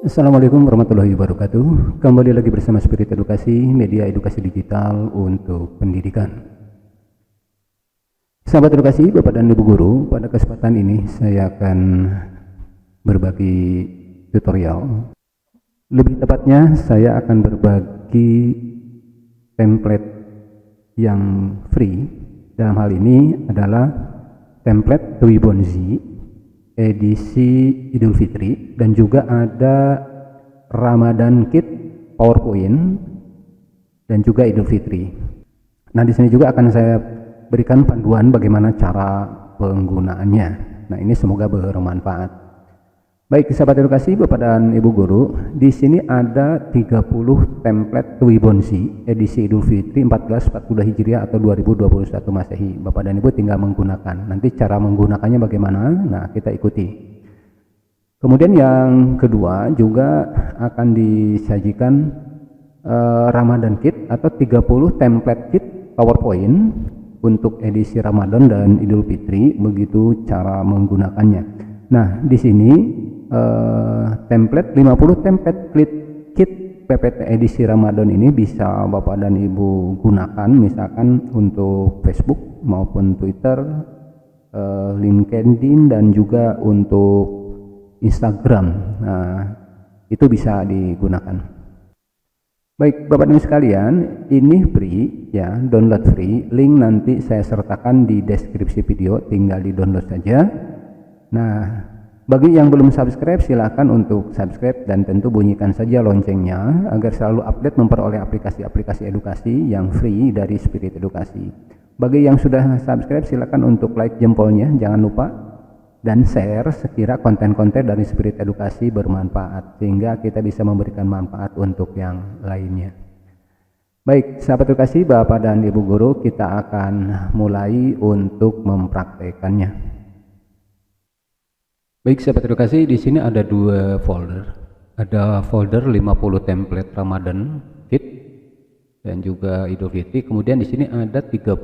Assalamualaikum warahmatullahi wabarakatuh. Kembali lagi bersama Spirit Edukasi, media edukasi digital untuk pendidikan. Sahabat edukasi, Bapak dan Ibu Guru, pada kesempatan ini saya akan berbagi tutorial. Lebih tepatnya, saya akan berbagi template yang free. Dalam hal ini adalah template Twibbonzi edisi Idul Fitri, dan juga ada Ramadan Kit PowerPoint dan juga Idul Fitri. Nah, di sini juga akan saya berikan panduan bagaimana cara penggunaannya. Nah, ini semoga bermanfaat. Baik, sahabat edukasi, Bapak dan Ibu Guru, di sini ada 30 template Twibbonzi edisi Idul Fitri 1440 Hijriah atau 2021 Masehi. Bapak dan Ibu tinggal menggunakan. Nanti cara menggunakannya bagaimana? Nah, kita ikuti. Kemudian yang kedua juga akan disajikan Ramadan Kit atau 30 template kit PowerPoint untuk edisi Ramadan dan Idul Fitri, begitu cara menggunakannya. Nah, di sini template 50 template kit PPT edisi Ramadan ini bisa Bapak dan Ibu gunakan misalkan untuk Facebook maupun Twitter, LinkedIn, dan juga untuk Instagram. Nah, itu bisa digunakan. Baik, Bapak dan Ibu sekalian, ini free ya, download free. Link nanti saya sertakan di deskripsi video, tinggal di-download saja. Nah, bagi yang belum subscribe, silahkan untuk subscribe dan tentu bunyikan saja loncengnya agar selalu update memperoleh aplikasi-aplikasi edukasi yang free dari Spirit Edukasi. Bagi yang sudah subscribe, silahkan untuk like jempolnya, jangan lupa, dan share sekira konten-konten dari Spirit Edukasi bermanfaat, sehingga kita bisa memberikan manfaat untuk yang lainnya. Baik, sahabat edukasi, Bapak dan Ibu Guru, kita akan mulai untuk mempraktekannya. Baik, sahabat edukasi, di sini ada dua folder. Ada folder 50 template Ramadan Kit dan juga Idul Fitri. Kemudian di sini ada 30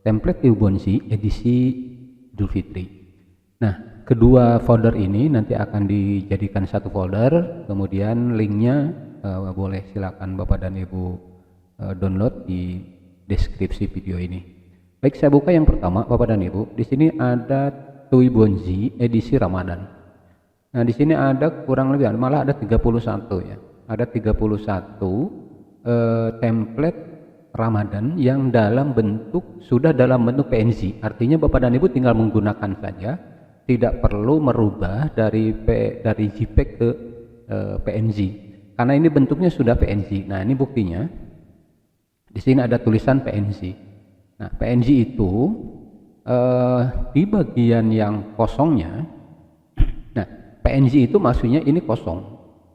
template Twibbonzi edisi Idul Fitri. Nah, kedua folder ini nanti akan dijadikan satu folder. Kemudian linknya boleh silakan Bapak dan Ibu download di deskripsi video ini. Baik, saya buka yang pertama, Bapak dan Ibu. Di sini ada Twibbonzi edisi Ramadan. Nah, di sini ada kurang lebih, malah ada 31 ya. Ada 31 template Ramadan yang sudah dalam bentuk PNG. Artinya Bapak dan Ibu tinggal menggunakan saja, tidak perlu merubah dari JPEG ke PNG. Karena ini bentuknya sudah PNG. Nah, ini buktinya. Di sini ada tulisan PNG. Nah, PNG itu di bagian yang kosongnya, nah PNG itu maksudnya ini kosong,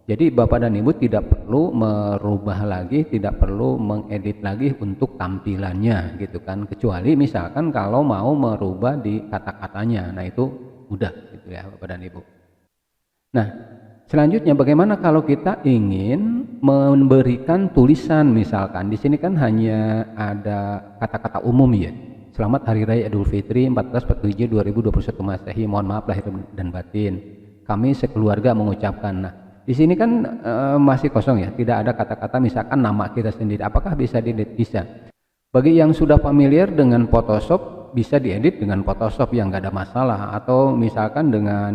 jadi Bapak dan Ibu tidak perlu merubah lagi, tidak perlu mengedit lagi untuk tampilannya gitu kan, kecuali misalkan kalau mau merubah di kata-katanya, nah itu mudah gitu ya Bapak dan Ibu. Nah, selanjutnya bagaimana kalau kita ingin memberikan tulisan, misalkan di sini kan hanya ada kata-kata umum ya. Selamat Hari Raya Idul Fitri 1440 Hijriah 2021 Masehi. Mohon maaf lahir dan batin. Kami sekeluarga mengucapkan. Nah, di sini kan masih kosong ya, tidak ada kata-kata misalkan nama kita sendiri. Apakah bisa diedit? Bisa. Bagi yang sudah familiar dengan Photoshop, bisa diedit dengan Photoshop yang nggak ada masalah, atau misalkan dengan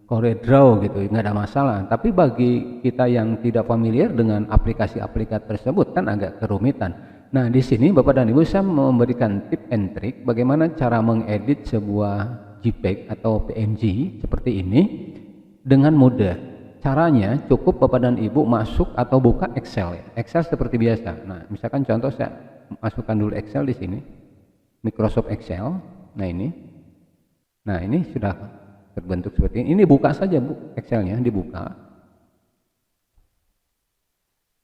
CorelDRAW gitu, nggak ada masalah. Tapi bagi kita yang tidak familiar dengan aplikasi-aplikasi tersebut kan agak kerumitan. Nah, di sini Bapak dan Ibu saya memberikan tip and trick bagaimana cara mengedit sebuah JPEG atau PNG seperti ini dengan mudah. Caranya cukup Bapak dan Ibu masuk atau buka Excel ya. Excel seperti biasa. Nah, misalkan contoh saya masukkan dulu Excel di sini. Microsoft Excel. Nah, ini. Nah, ini sudah terbentuk seperti ini. Ini buka saja, Bu, Excelnya dibuka.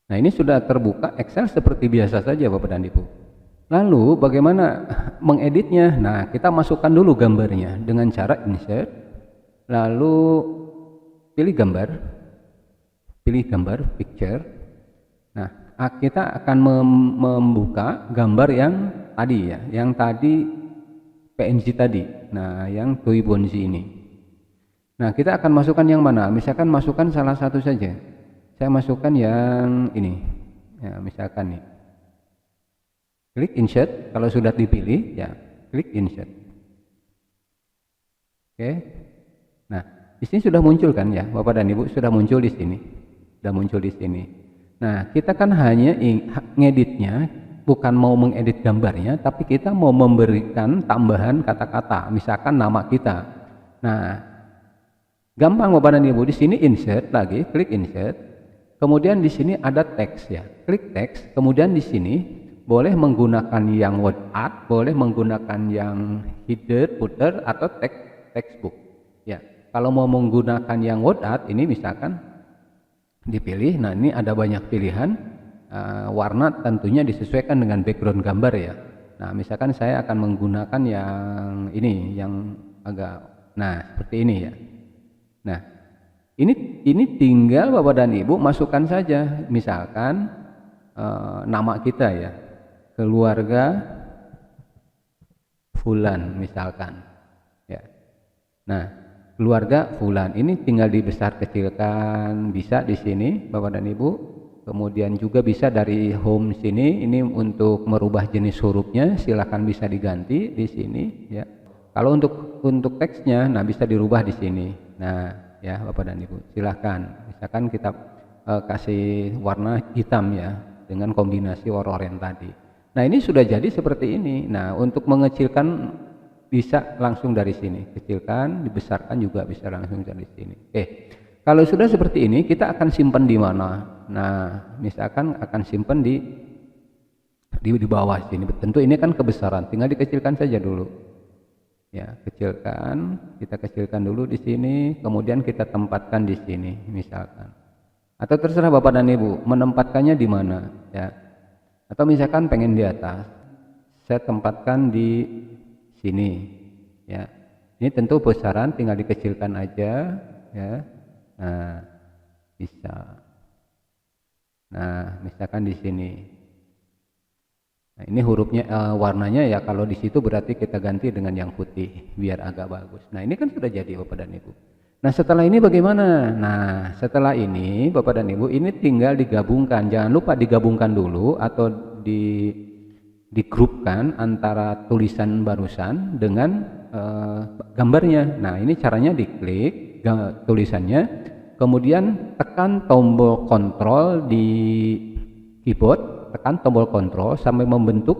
Nah, ini sudah terbuka Excel seperti biasa saja Bapak dan Ibu. Lalu bagaimana mengeditnya? Nah, kita masukkan dulu gambarnya dengan cara insert, lalu pilih gambar picture. Nah, kita akan membuka gambar yang tadi ya, yang tadi PNG tadi. Nah, yang Twibbonzi ini. Nah, kita akan masukkan yang mana? Misalkan masukkan salah satu saja. Saya masukkan yang ini. Ya, misalkan nih. Klik insert, kalau sudah dipilih, ya, klik insert. Oke. Nah, di sini sudah muncul kan ya, Bapak dan Ibu, sudah muncul di sini. Sudah muncul di sini. Nah, kita kan hanya ngeditnya, bukan mau mengedit gambarnya, tapi kita mau memberikan tambahan kata-kata, misalkan nama kita. Nah, gampang Bapak dan Ibu, di sini insert lagi, klik insert. Kemudian di sini ada teks ya. Klik teks, kemudian di sini boleh menggunakan yang word art, boleh menggunakan yang header, footer atau textbook. Ya, kalau mau menggunakan yang word art ini misalkan dipilih. Nah, ini ada banyak pilihan. Warna tentunya disesuaikan dengan background gambar ya. Nah, misalkan saya akan menggunakan yang ini, yang agak, nah seperti ini ya. Nah, ini tinggal Bapak dan Ibu masukkan saja, misalkan nama kita ya, keluarga Fulan misalkan, ya. Nah, keluarga Fulan ini tinggal dibesar kecilkan, bisa di sini Bapak dan Ibu. Kemudian juga bisa dari home sini, ini untuk merubah jenis hurufnya, silakan bisa diganti di sini ya. Kalau untuk teksnya, nah bisa dirubah di sini. Nah, ya Bapak dan Ibu, silahkan. Misalkan kita kasih warna hitam ya, dengan kombinasi oranye tadi. Nah, ini sudah jadi seperti ini. Nah, untuk mengecilkan bisa langsung dari sini, kecilkan, dibesarkan juga bisa langsung dari sini. Oke, kalau sudah seperti ini, kita akan simpan di mana? Nah, misalkan akan simpan di bawah sini. Tentu ini kan kebesaran, tinggal dikecilkan saja dulu. Ya, kecilkan, kita kecilkan dulu di sini, kemudian kita tempatkan di sini misalkan. Atau terserah Bapak dan Ibu menempatkannya di mana ya. Atau misalkan pengen di atas, saya tempatkan di sini ya. Ini tentu besaran, tinggal dikecilkan aja ya. Nah, bisa. Nah, misalkan di sini. Nah, ini hurufnya warnanya ya, kalau di situ berarti kita ganti dengan yang putih biar agak bagus. Nah, ini kan sudah jadi Bapak dan Ibu. Nah, setelah ini bagaimana? Nah, setelah ini Bapak dan Ibu, ini tinggal digabungkan. Jangan lupa digabungkan dulu atau digrupkan antara tulisan barusan dengan gambarnya. Nah, ini caranya diklik tulisannya, kemudian tekan tombol kontrol di keyboard, tekan tombol kontrol sampai membentuk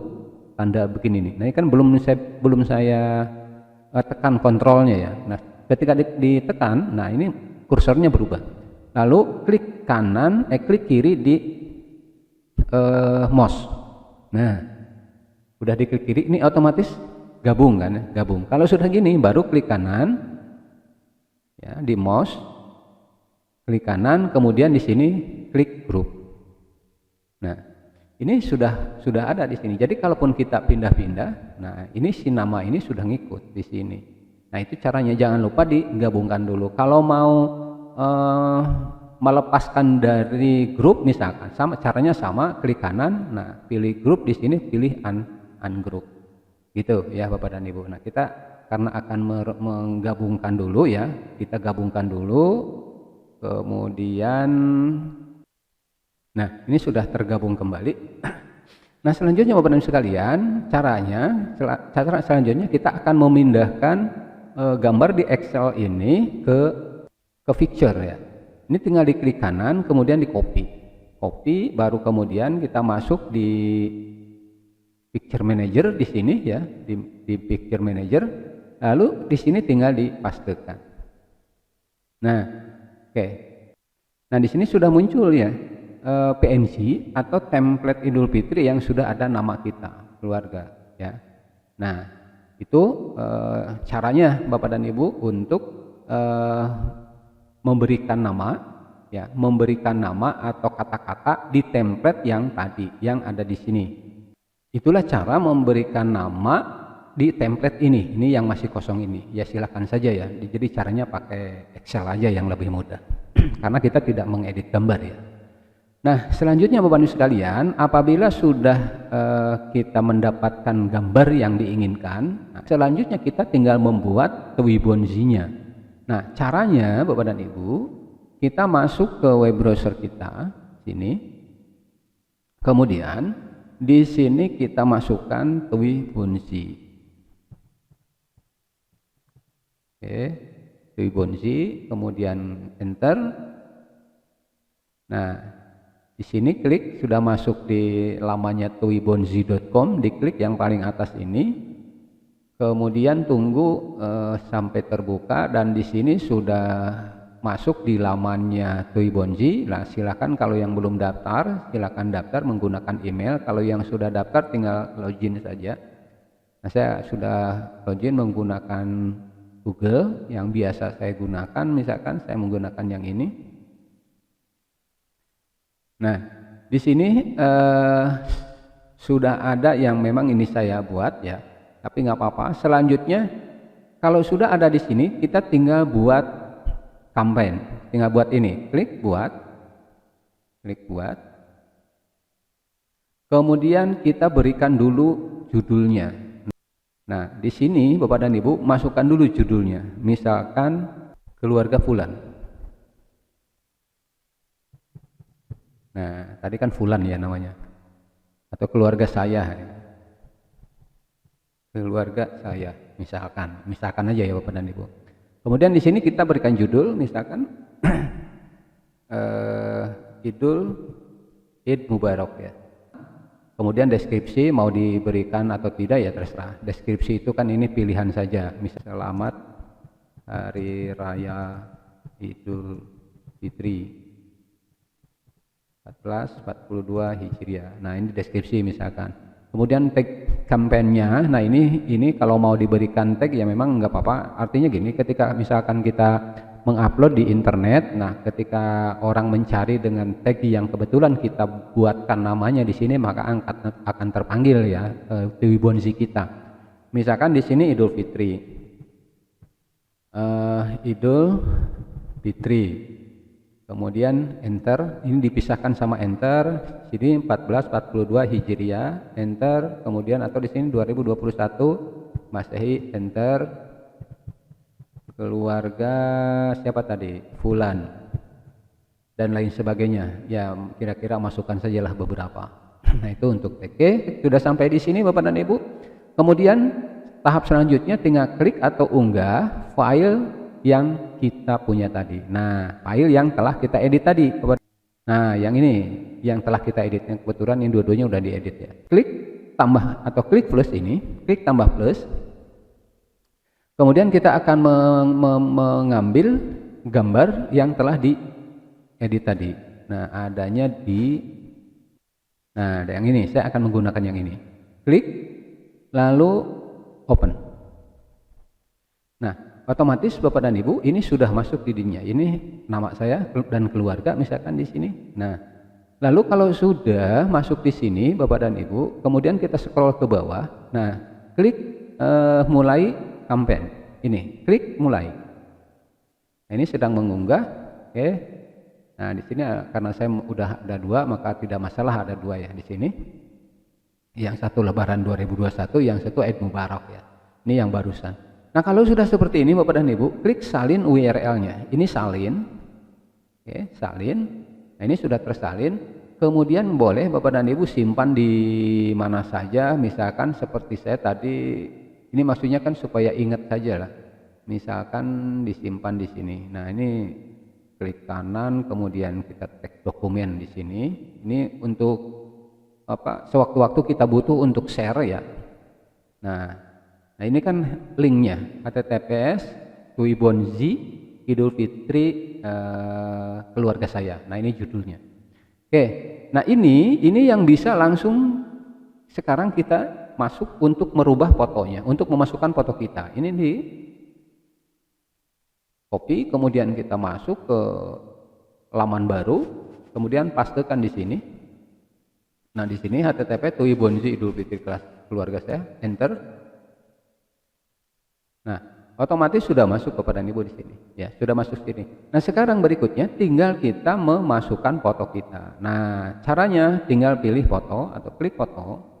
tanda begini nih. Nah, ini kan belum saya tekan kontrolnya ya. Nah, ketika ditekan, nah ini kursornya berubah. Lalu klik klik kiri di mouse. Nah, udah diklik kiri, ini otomatis gabung kan ya, gabung. Kalau sudah gini baru klik kanan ya di mouse, klik kanan, kemudian di sini klik grup. Nah, ini sudah ada di sini. Jadi kalaupun kita pindah-pindah, nah ini si nama ini sudah ngikut di sini. Nah, itu caranya, jangan lupa digabungkan dulu. Kalau mau melepaskan dari grup misalkan, caranya sama, klik kanan, nah pilih grup, di sini pilih ungroup. Gitu ya Bapak dan Ibu. Nah, kita karena akan menggabungkan dulu ya, kita gabungkan dulu, kemudian nah ini sudah tergabung kembali. Nah, selanjutnya Bapak dan Ibu sekalian, cara selanjutnya kita akan memindahkan gambar di Excel ini ke picture ya. Ini tinggal diklik kanan, kemudian di copy, baru kemudian kita masuk di picture manager di sini ya, di picture manager, lalu di sini tinggal dipastekan. Nah, oke. Nah, di sini sudah muncul ya PNG atau template Idul Fitri yang sudah ada nama kita, keluarga ya. Nah, itu caranya Bapak dan Ibu untuk memberikan nama atau kata-kata di template yang tadi yang ada di sini. Itulah cara memberikan nama di template ini yang masih kosong ini. Ya silakan saja ya. Jadi caranya pakai Excel aja yang lebih mudah. Karena kita tidak mengedit gambar ya. Nah, selanjutnya Bapak Ibu sekalian, apabila sudah kita mendapatkan gambar yang diinginkan, nah, selanjutnya kita tinggal membuat Fibonacci-nya. Nah, caranya Bapak dan Ibu, kita masuk ke web browser kita sini. Kemudian di sini kita masukkan TUI Bonzi. Oke, TUI Bonzi, kemudian enter. Nah, di sini klik, sudah masuk di lamannya tuibonzi.com, diklik yang paling atas ini. Kemudian tunggu sampai terbuka, dan di sini sudah masuk di lamannya TUI Bonzi. Nah, silakan kalau yang belum daftar, silakan daftar menggunakan email. Kalau yang sudah daftar tinggal login saja. Nah, saya sudah login menggunakan Google yang biasa saya gunakan, misalkan saya menggunakan yang ini. Nah, di sini sudah ada yang memang ini saya buat ya, tapi nggak apa-apa. Selanjutnya, kalau sudah ada di sini, kita tinggal buat campaign, tinggal buat ini, klik buat. Kemudian kita berikan dulu judulnya. Nah, di sini Bapak dan Ibu masukkan dulu judulnya, misalkan keluarga Fulan. Nah, tadi kan Fulan ya namanya, atau keluarga saya, misalkan aja ya Bapak dan Ibu. Kemudian di sini kita berikan judul, misalkan Idul Id Mubarak ya. Kemudian deskripsi mau diberikan atau tidak ya terserah. Deskripsi itu kan ini pilihan saja, misalnya selamat Hari Raya Idul Fitri 1442 Hijriah. Nah, ini deskripsi misalkan. Kemudian tag kampanyenya. Nah, ini kalau mau diberikan tag ya memang nggak apa-apa. Artinya gini, ketika misalkan kita mengupload di internet, nah ketika orang mencari dengan tag yang kebetulan kita buatkan namanya di sini, maka akan terpanggil ya TUI Bonzi kita. Misalkan di sini Idul Fitri. Idul Fitri. Kemudian enter, ini dipisahkan sama enter, sini 1442 Hijriah, enter, kemudian atau di sini 2021 Masehi, enter, keluarga siapa tadi? Fulan, dan lain sebagainya. Ya, kira-kira masukkan sajalah beberapa. Nah, itu untuk TK. Sudah sampai di sini Bapak dan Ibu. Kemudian tahap selanjutnya tinggal klik atau unggah file yang kita punya tadi. Nah, file yang telah kita edit tadi. Nah, yang ini yang telah kita edit. Yang kebetulan ini dua-duanya udah diedit ya. Klik tambah atau klik plus ini, klik tambah plus. Kemudian kita akan mengambil gambar yang telah diedit tadi. Nah, adanya nah, yang ini saya akan menggunakan yang ini. Klik lalu open. Nah, otomatis Bapak dan Ibu ini sudah masuk di dinya. Ini nama saya dan keluarga misalkan di sini. Nah, lalu kalau sudah masuk di sini Bapak dan Ibu, kemudian kita scroll ke bawah. Nah, klik mulai campaign. Ini, klik mulai. Nah, ini sedang mengunggah. Oke. Nah, di sini karena saya udah ada dua, maka tidak masalah ada dua ya di sini. Yang satu Lebaran 2021, yang satu Id Mubarak ya. Ini yang barusan. Nah, kalau sudah seperti ini Bapak dan Ibu, klik salin URL-nya. Ini salin. Oke, salin. Nah, ini sudah tersalin. Kemudian boleh Bapak dan Ibu simpan di mana saja, misalkan seperti saya tadi. Ini maksudnya kan supaya ingat saja lah. Misalkan disimpan di sini. Nah, ini klik kanan, kemudian kita tag dokumen di sini. Ini untuk apa? Sewaktu-waktu kita butuh untuk share ya. Nah, ini kan linknya, https TUI Bonzi Idul Fitri keluarga saya. Nah, ini judulnya. Oke, nah ini yang bisa langsung sekarang kita masuk untuk merubah fotonya, untuk memasukkan foto kita. Ini di copy, kemudian kita masuk ke laman baru, kemudian pastekan di sini. Nah, di sini http TUI Bonzi Idul Fitri keluarga saya, enter. Nah, otomatis sudah masuk kepada Ibu di sini. Ya, sudah masuk sini. Nah, sekarang berikutnya tinggal kita memasukkan foto kita. Nah, caranya tinggal pilih foto atau klik foto.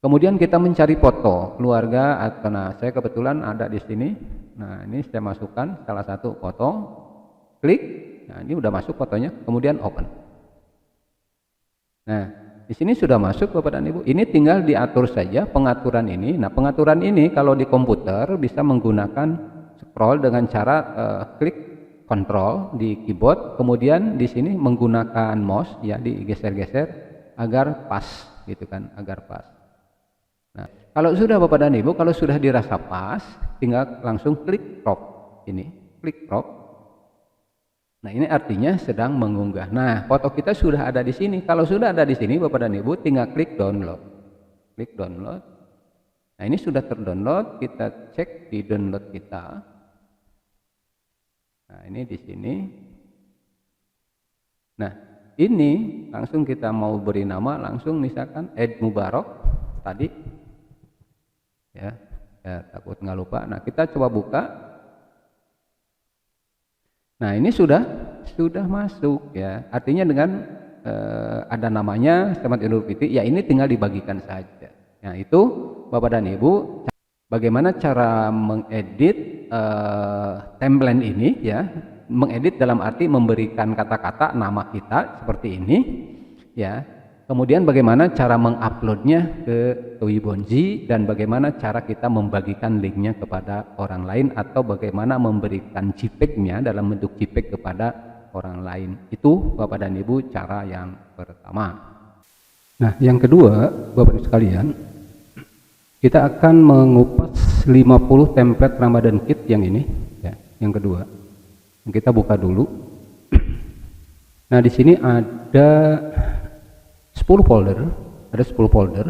Kemudian kita mencari foto keluarga, atau nah saya kebetulan ada di sini. Nah, ini saya masukkan salah satu foto, klik. Nah, ini udah masuk fotonya, kemudian open. Nah, di sini sudah masuk Bapak dan Ibu. Ini tinggal diatur saja pengaturan ini. Nah, pengaturan ini kalau di komputer bisa menggunakan scroll dengan cara klik kontrol di keyboard, kemudian di sini menggunakan mouse ya, digeser-geser agar pas gitu kan, agar pas. Nah, kalau sudah Bapak dan Ibu, kalau sudah dirasa pas, tinggal langsung klik crop. Ini, klik crop. Nah, ini artinya sedang mengunggah. Nah, foto kita sudah ada di sini. Kalau sudah ada di sini Bapak dan Ibu, tinggal klik download. Klik download. Nah, ini sudah terdownload, kita cek di download kita. Nah, ini di sini. Nah, ini langsung kita mau beri nama, langsung misalkan Eid Mubarak tadi. Ya, takut nggak lupa. Nah, kita coba buka. Nah, ini sudah masuk ya. Artinya dengan ada namanya Selamat Idul Fitri, ya ini tinggal dibagikan saja. Nah, itu Bapak dan Ibu, bagaimana cara mengedit template ini ya. Mengedit dalam arti memberikan kata-kata nama kita seperti ini ya. Kemudian bagaimana cara menguploadnya ke Webonzi, dan bagaimana cara kita membagikan linknya kepada orang lain, atau bagaimana memberikan JPEG-nya dalam bentuk JPEG kepada orang lain. Itu Bapak dan Ibu cara yang pertama. Nah, yang kedua Bapak Ibu sekalian, kita akan mengupas 50 template Ramadan Kit yang ini ya, yang kedua. Kita buka dulu. Nah, di sini ada 10 folder,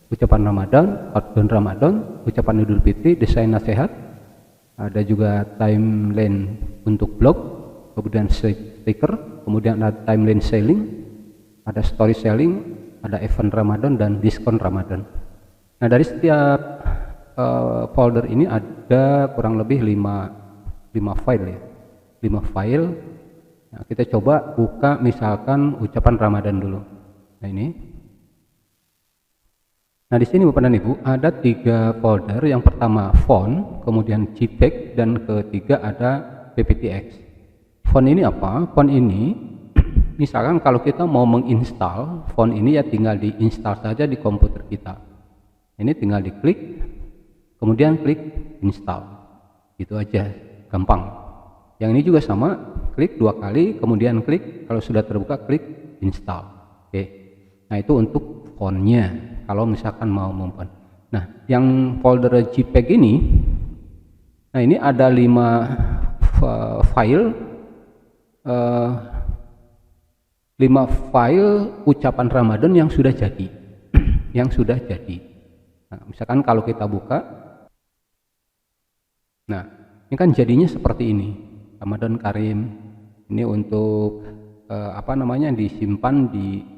ucapan Ramadan, countdown Ramadan, ucapan Idul Fitri, desain nasihat, ada juga timeline untuk blog, kemudian stiker, kemudian ada timeline selling, ada story selling, ada event Ramadan, dan diskon Ramadan. Nah, dari setiap folder ini ada kurang lebih 5 file ya, 5 file. Nah, kita coba buka misalkan ucapan Ramadan dulu. Nah, ini. Nah, di sini Bapak dan Ibu ada 3 folder. Yang pertama font, kemudian JPEG, dan ketiga ada PPTX. Font ini apa? Font ini misalkan kalau kita mau menginstal font ini ya tinggal diinstal saja di komputer kita. Ini tinggal diklik, kemudian klik install. Itu aja, gampang. Yang ini juga sama, klik 2 kali, kemudian klik, kalau sudah terbuka klik install. Oke. Nah, itu untuk fontnya kalau misalkan mau memfont. Nah, yang folder JPEG ini, nah ini ada 5 file, 5 file ucapan Ramadan yang sudah jadi. Yang sudah jadi. Nah, misalkan kalau kita buka, nah ini kan jadinya seperti ini, Ramadan Karim. Ini untuk disimpan di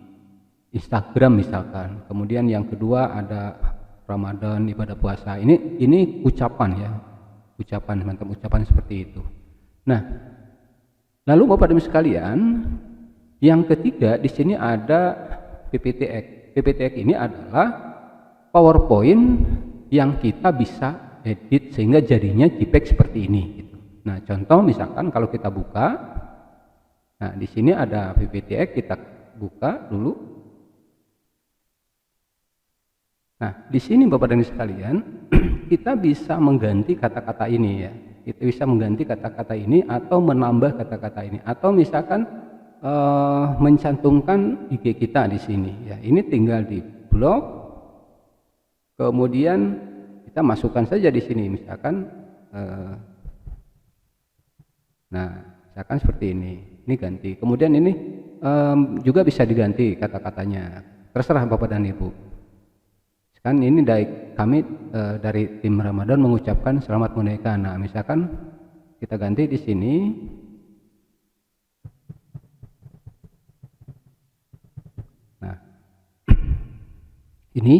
Instagram misalkan. Kemudian yang kedua ada Ramadan ibadah puasa. Ini ucapan ya, ucapan mantap, ucapan seperti itu. Nah, lalu Bapak Ibu sekalian, yang ketiga di sini ada PPTX. PPTX ini adalah PowerPoint yang kita bisa edit sehingga jadinya JPEG seperti ini. Gitu. Nah, contoh misalkan kalau kita buka, nah di sini ada PPTX, kita buka dulu. Nah, di sini Bapak dan Ibu sekalian, kita bisa mengganti kata-kata ini ya. Kita bisa mengganti kata-kata ini atau menambah kata-kata ini, atau misalkan mencantumkan IG kita di sini ya. Ini tinggal di blog, kemudian kita masukkan saja di sini misalkan nah, misalkan seperti ini. Ini ganti. Kemudian ini juga bisa diganti kata-katanya. Terserah Bapak dan Ibu. Kan ini dari kami dari tim Ramadan mengucapkan selamat menunaikan. Nah, misalkan kita ganti di sini. Nah, ini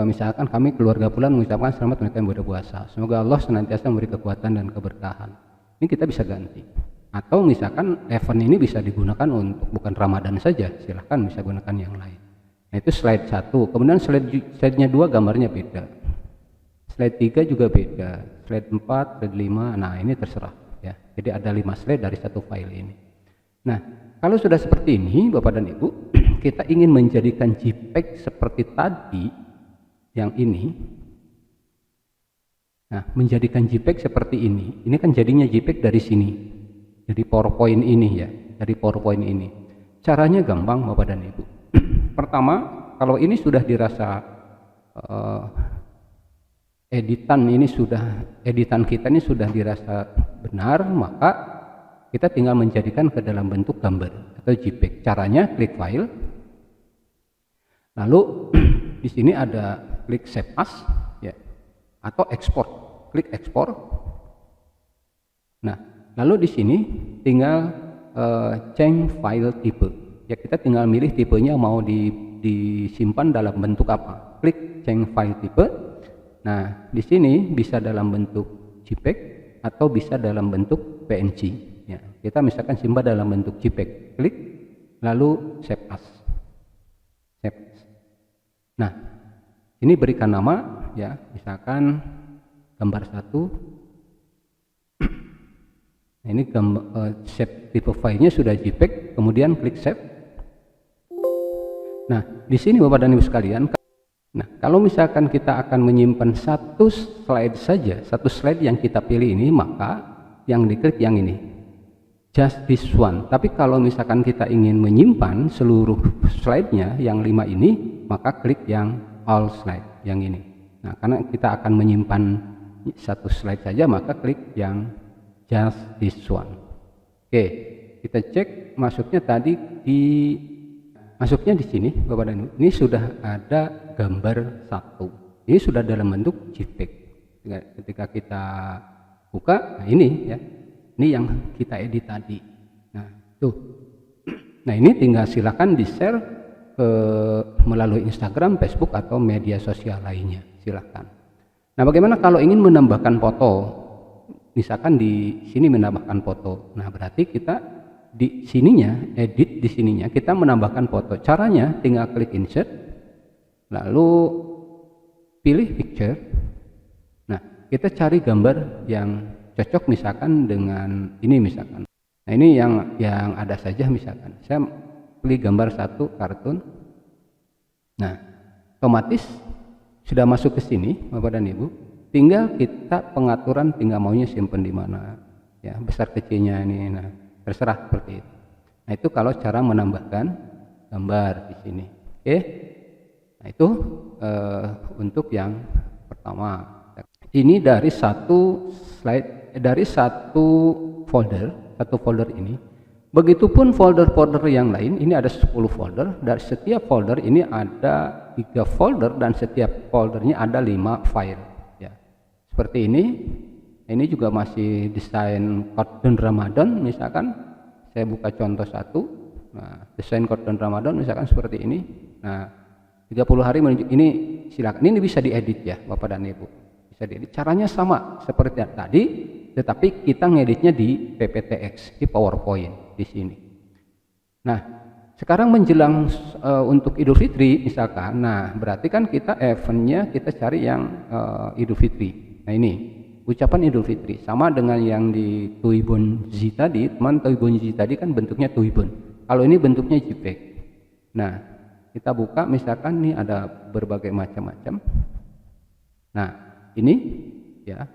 misalkan kami keluarga Bulan mengucapkan selamat menunaikan ibadah puasa. Semoga Allah senantiasa memberi kekuatan dan keberkahan. Ini kita bisa ganti. Atau misalkan event ini bisa digunakan untuk bukan Ramadan saja, silahkan bisa gunakan yang lain. Nah, itu slide 1. Kemudian slide-nya 2 gambarnya beda. Slide 3 juga beda. Slide 4, slide 5. Nah, ini terserah ya. Jadi ada 5 slide dari satu file ini. Nah, kalau sudah seperti ini Bapak dan Ibu, kita ingin menjadikan JPEG seperti tadi yang ini. Nah, menjadikan JPEG seperti ini. Ini kan jadinya JPEG dari sini. Jadi PowerPoint ini ya, dari PowerPoint ini. Caranya gampang Bapak dan Ibu. Pertama, kalau ini sudah dirasa editan kita ini sudah dirasa benar, maka kita tinggal menjadikan ke dalam bentuk gambar atau JPEG. Caranya klik file, lalu di sini ada klik save as ya, atau export, klik ekspor. Nah, lalu di sini tinggal change file type. Ya, kita tinggal milih tipenya mau disimpan dalam bentuk apa. Klik change file type. Nah, di sini bisa dalam bentuk JPEG atau bisa dalam bentuk PNG. Ya, kita misalkan simpan dalam bentuk JPEG. Klik, lalu save as. Save as. Nah, ini berikan nama ya, misalkan gambar 1. Nah, ini save tipe filenya sudah JPEG, kemudian klik save. Nah, di sini Bapak dan Ibu sekalian, nah kalau misalkan kita akan menyimpan satu slide saja, satu slide yang kita pilih ini, maka yang diklik yang ini, just this one. Tapi kalau misalkan kita ingin menyimpan seluruh slide-nya yang 5 ini, maka klik yang all slide, yang ini. Nah, karena kita akan menyimpan satu slide saja, maka klik yang just this one. Oke, kita cek masuknya tadi masuknya di sini Bapak dan Ibu. Ini sudah ada gambar 1. Ini sudah dalam bentuk JPEG. Ketika kita buka, nah ini ya. Ini yang kita edit tadi. Nah, tuh. Nah, ini tinggal silakan di-share melalui Instagram, Facebook atau media sosial lainnya. Silakan. Nah, bagaimana kalau ingin menambahkan foto? Misalkan di sini menambahkan foto. Nah, berarti kita di sininya, edit di sininya, kita menambahkan foto. Caranya tinggal klik insert, lalu pilih picture. Nah, kita cari gambar yang cocok misalkan dengan ini misalkan. Nah, ini yang ada saja misalkan. Saya pilih gambar 1 kartun. Nah, otomatis sudah masuk ke sini Bapak dan Ibu. Tinggal kita pengaturan, tinggal maunya simpan di mana. Ya, besar kecilnya ini. Nah, terserah seperti itu. Nah, itu kalau cara menambahkan gambar di sini. Oke. Nah, itu untuk yang pertama. Ini dari satu slide, dari satu folder ini. Begitupun folder-folder yang lain, ini ada 10 folder. Dari setiap folder ini ada 3 folder dan setiap foldernya ada 5 file. Ya. Seperti ini. Ini juga masih desain Countdown Ramadan misalkan. Saya buka contoh 1. Nah, desain Countdown Ramadan misalkan seperti ini. Nah, 30 hari menuju ini, silakan. Ini bisa diedit ya Bapak dan Ibu. Bisa diedit. Caranya sama seperti tadi, tetapi kita ngeditnya di PPTX, di PowerPoint di sini. Nah, sekarang menjelang untuk Idul Fitri misalkan. Nah, berarti kan kita eventnya kita cari yang Idul Fitri. Nah, ini ucapan Idul Fitri sama dengan yang di Tuibonzi tadi. Teman Tuibonzi tadi kan bentuknya Tuibon. Kalau ini bentuknya JPEG. Nah, kita buka misalkan ini ada berbagai macam-macam. Nah, ini ya.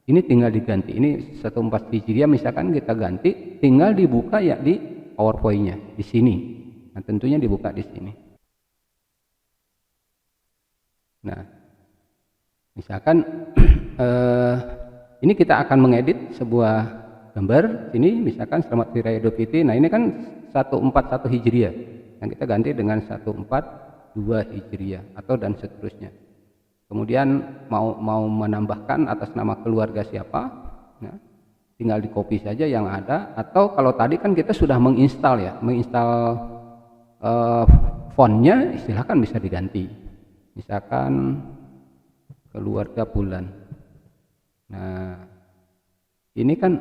Ini tinggal diganti. Ini 14 Hijriah misalkan kita ganti, tinggal dibuka ya di PowerPoint-nya di sini. Nah, tentunya dibuka di sini. Nah, misalkan ini kita akan mengedit sebuah gambar. Ini misalkan Selamat Hari Raya Idul Fitri. Nah, ini kan 141 Hijriah. Yang kita ganti dengan 142 Hijriah atau dan seterusnya. Kemudian mau menambahkan atas nama keluarga siapa, nah, tinggal di copy saja yang ada. Atau kalau tadi kan kita sudah menginstal ya, fontnya silahkan bisa diganti. Misalkan keluarga bulan. Nah, ini kan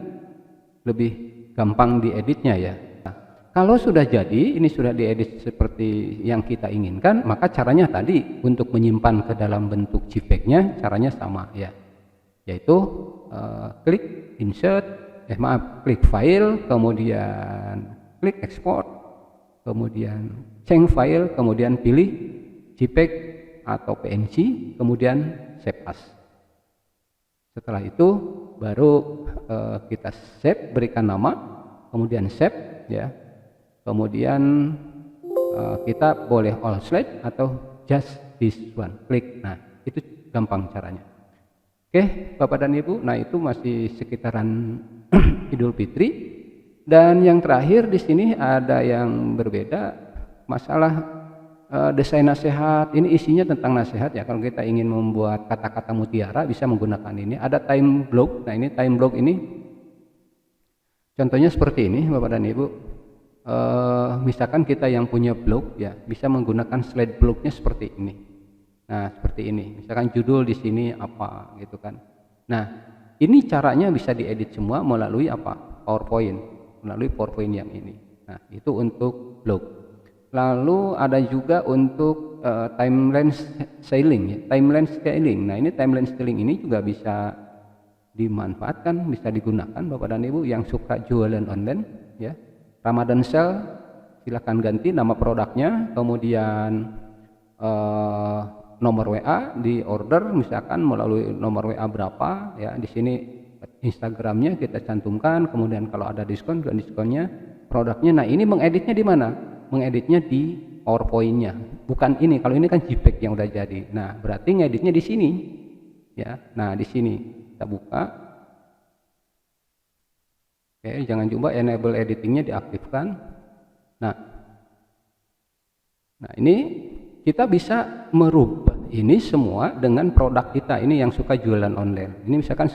lebih gampang dieditnya ya. Nah, Kalau sudah jadi, ini sudah diedit seperti yang kita inginkan, maka caranya tadi untuk menyimpan ke dalam bentuk JPEG-nya caranya sama ya, yaitu klik insert, klik file, kemudian klik export, kemudian change file, kemudian pilih JPEG atau PNG, kemudian save as. Setelah itu baru kita save, berikan nama, kemudian save ya. Kemudian kita boleh all slash atau just this one, klik. Nah, itu gampang caranya. Oke, Bapak dan Ibu, nah itu masih sekitaran Idul Fitri. Dan yang terakhir di sini ada yang berbeda, masalah desain nasihat. Ini isinya tentang nasihat ya. Kalau kita ingin membuat kata-kata mutiara bisa menggunakan ini. Ada time block. Nah, ini time block ini contohnya seperti ini, Bapak dan Ibu. Misalkan kita yang punya blog ya, bisa menggunakan slide blognya seperti ini. Nah, seperti ini. Misalkan judul di sini apa gitu kan. Nah, ini caranya bisa diedit semua melalui apa? PowerPoint, melalui PowerPoint yang ini. Nah, itu untuk blog. Lalu ada juga untuk timeline styling ya, timeline styling. Nah, ini timeline styling ini juga bisa dimanfaatkan, bisa digunakan Bapak dan Ibu yang suka jualan online ya. Ramadan Sale, silahkan ganti nama produknya, kemudian nomor WA di order, misalkan melalui nomor WA berapa ya. Di sini Instagramnya kita cantumkan, kemudian kalau ada diskon, diskonnya, produknya. Nah, ini mengeditnya di mana? Mengeditnya di PowerPoint-nya, bukan ini. Kalau ini kan JPEG yang udah jadi. Nah, berarti ngeditnya di sini ya. Nah, di sini kita buka. Oke, jangan coba enable editingnya diaktifkan. Nah, ini kita bisa merubah ini semua dengan produk kita. Ini yang suka jualan online. Ini misalkan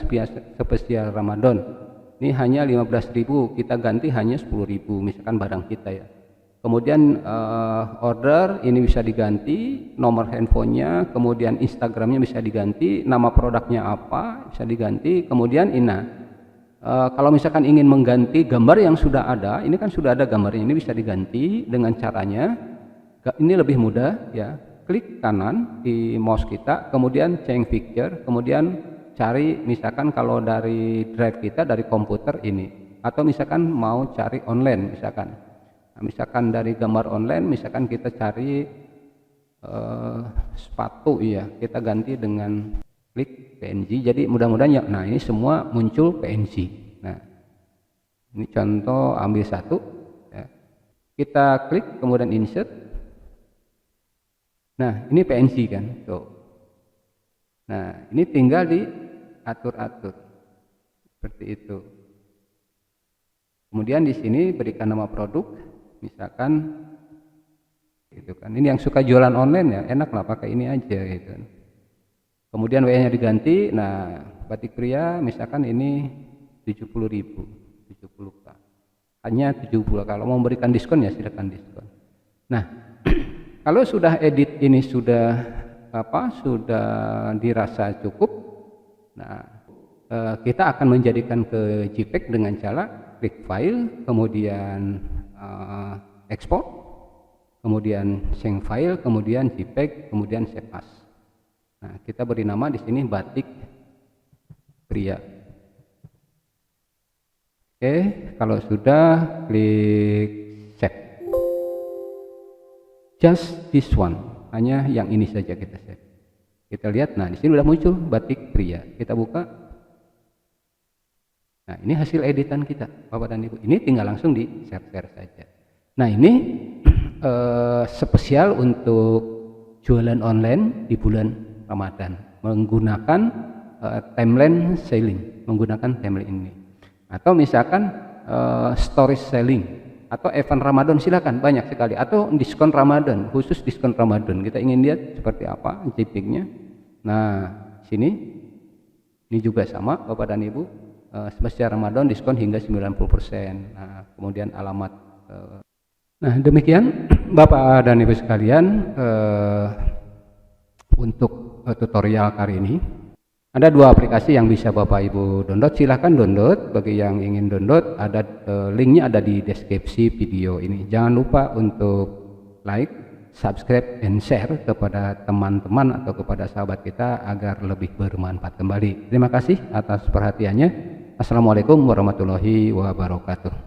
spesial Ramadan. Ini hanya 15.000, kita ganti hanya 10.000 misalkan barang kita ya. Kemudian order ini bisa diganti, nomor handphonenya, kemudian Instagramnya bisa diganti, nama produknya apa bisa diganti, kemudian kalau misalkan ingin mengganti gambar yang sudah ada, ini kan sudah ada gambarnya, ini bisa diganti dengan caranya. Ini lebih mudah ya. Klik kanan di mouse kita, kemudian change picture, kemudian cari misalkan kalau dari drive kita dari komputer ini, atau misalkan mau cari online misalkan. Nah, misalkan dari gambar online, misalkan kita cari sepatu ya, kita ganti dengan klik PNG. Jadi mudah-mudahan ya, nah ini semua muncul PNG. Nah, ini contoh, ambil satu ya. Kita klik kemudian insert. Nah, ini PNG kan tuh. Nah, ini tinggal diatur-atur seperti itu. Kemudian di sini berikan nama produk, misalkan gitu kan. Ini yang suka jualan online ya, enak lah pakai ini aja gitu. Kemudian WA-nya diganti. Nah, batik pria misalkan ini 70.000, 70k. Hanya 70. Kalau mau memberikan diskon ya silakan diskon. Nah, kalau sudah edit ini sudah dirasa cukup. Nah, kita akan menjadikan ke JPEG dengan cara klik file, kemudian export, kemudian change file, kemudian JPEG, kemudian save as. Nah, kita beri nama di sini batik pria. Oke, kalau sudah klik save. Just this one, hanya yang ini saja kita save. Kita lihat, nah di sini sudah muncul batik pria. Kita buka. Nah, ini hasil editan kita, Bapak dan Ibu. Ini tinggal langsung di share saja. Nah, ini spesial untuk jualan online di bulan Ramadan menggunakan timeline selling, menggunakan timeline ini. Atau misalkan story selling atau event Ramadan, silakan, banyak sekali. Atau diskon Ramadan, khusus diskon Ramadan. Kita ingin lihat seperti apa JPEG-nya. Nah, sini ini juga sama Bapak dan Ibu, spesial Ramadan diskon hingga 90%. Nah, kemudian alamat. Nah, demikian Bapak dan Ibu sekalian untuk tutorial kali ini. Ada 2 aplikasi yang bisa Bapak Ibu download, silahkan download. Bagi yang ingin download, ada linknya ada di deskripsi video ini. Jangan lupa untuk like, subscribe, and share kepada teman-teman atau kepada sahabat kita agar lebih bermanfaat kembali. Terima kasih atas perhatiannya. Assalamualaikum warahmatullahi wabarakatuh.